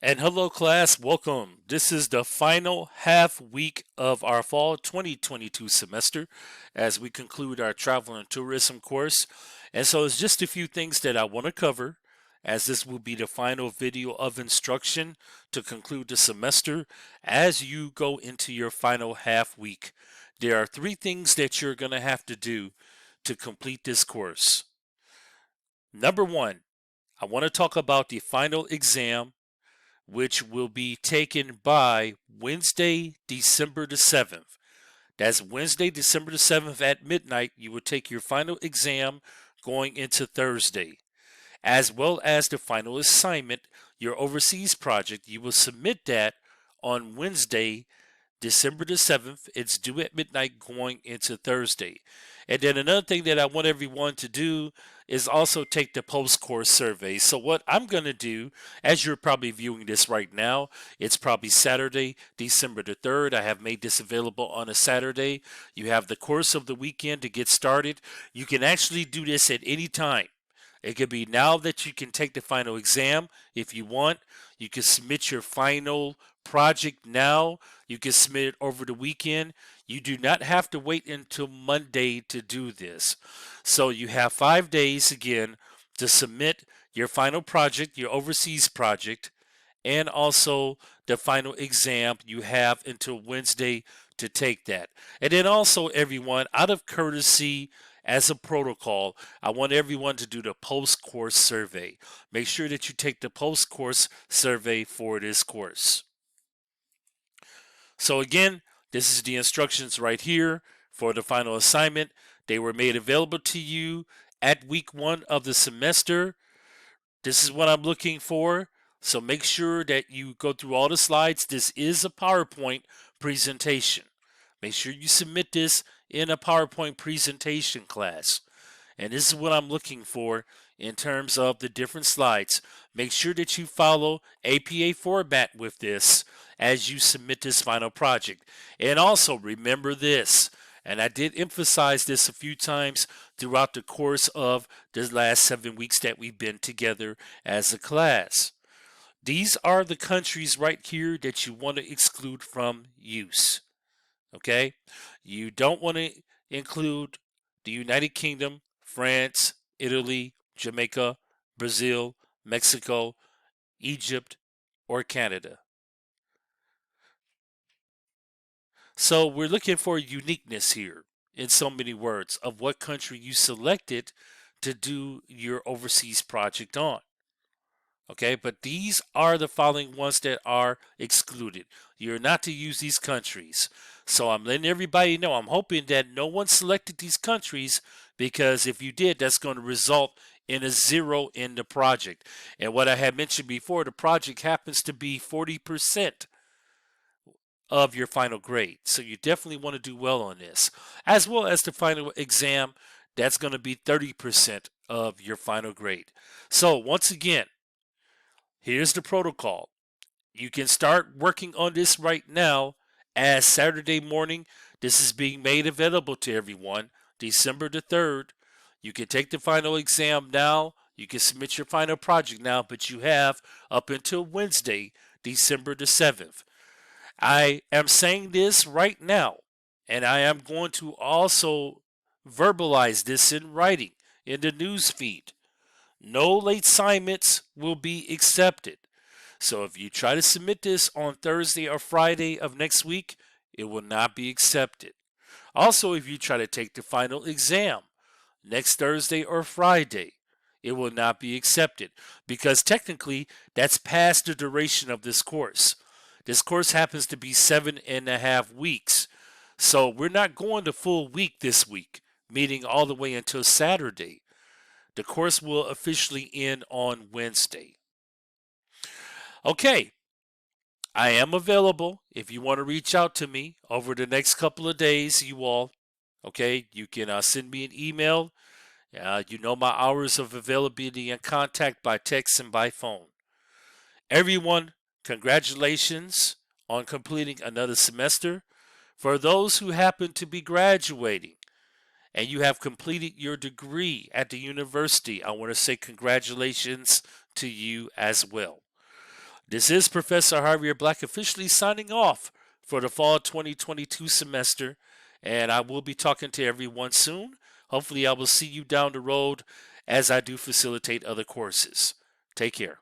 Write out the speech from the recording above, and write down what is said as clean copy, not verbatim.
And hello, class. Welcome. This is the final half week of our fall 2022 semester as we conclude our travel and tourism course. And so, it's just a few things that I want to cover as this will be the final video of instruction to conclude the semester as you go into your final half week. There are three things that you're going to have to do to complete this course. Number one, I want to talk about the final exam which will be taken by Wednesday, December the 7th. That's Wednesday, December the 7th at midnight. You will take your final exam going into Thursday, as well as the final assignment, your overseas project. You will submit that on Wednesday, December the 7th. It's due at midnight going into Thursday. And then another thing that I want everyone to do is also take the post course survey. So, what I'm going to do, as you're probably viewing this right now, it's probably Saturday, December the 3rd. I have made this available on a Saturday. You have the course of the weekend to get started. You can actually do this at any time. It could be now that you can take the final exam if you want. You can submit your final project now. You can submit it over the weekend. You do not have to wait until Monday to do this. So you have 5 days again to submit your final project, your overseas project, and also the final exam. You have until Wednesday to take that. And then also, everyone, out of courtesy, as a protocol, I want everyone to do the post course survey. Make sure that you take the post course survey for this course. So, again, this is the instructions right here for the final assignment. They were made available to you at week 1 of the semester. This is what I'm looking for. So make sure that you go through all the slides. This is a PowerPoint presentation. Make sure you submit this in a PowerPoint presentation class. And this is what I'm looking for in terms of the different slides. Make sure that you follow APA format with this as you submit this final project. And also remember this, and I did emphasize this a few times throughout the course of the last 7 weeks that we've been together as a class. These are the countries right here that you want to exclude from use. Okay? You don't want to include the United Kingdom, France, Italy, Jamaica, Brazil, Mexico, Egypt, or Canada. So we're looking for uniqueness here, in so many words, of what country you selected to do your overseas project on. Okay, but these are the following ones that are excluded. You're not to use these countries. So I'm letting everybody know. I'm hoping that no one selected these countries, because if you did, that's going to result in a 0 in the project. And what I had mentioned before, the project happens to be 40% of your final grade. So you definitely want to do well on this. As well as the final exam, that's going to be 30% of your final grade. So once again, here's the protocol. You can start working on this right now, as Saturday morning. This is being made available to everyone, December the 3rd. You can take the final exam now. You can submit your final project now, but you have up until Wednesday, December the 7th. I am saying this right now, and I am going to also verbalize this in writing in the news feed. No late assignments will be accepted. So if you try to submit this on Thursday or Friday of next week, it will not be accepted. Also, if you try to take the final exam next Thursday or Friday, it will not be accepted, because technically that's past the duration of this course. This course happens to be 7.5 weeks. So we're not going the full week this week, meaning all the way until Saturday. The course will officially end on Wednesday. Okay, I am available if you want to reach out to me over the next couple of days, you all. Okay, you can send me an email. You know my hours of availability and contact by text and by phone. Everyone, congratulations on completing another semester. For those who happen to be graduating and you have completed your degree at the university, I want to say congratulations to you as well. This is Professor Javier Black officially signing off for the fall 2022 semester, and I will be talking to everyone soon. Hopefully, I will see you down the road as I do facilitate other courses. Take care.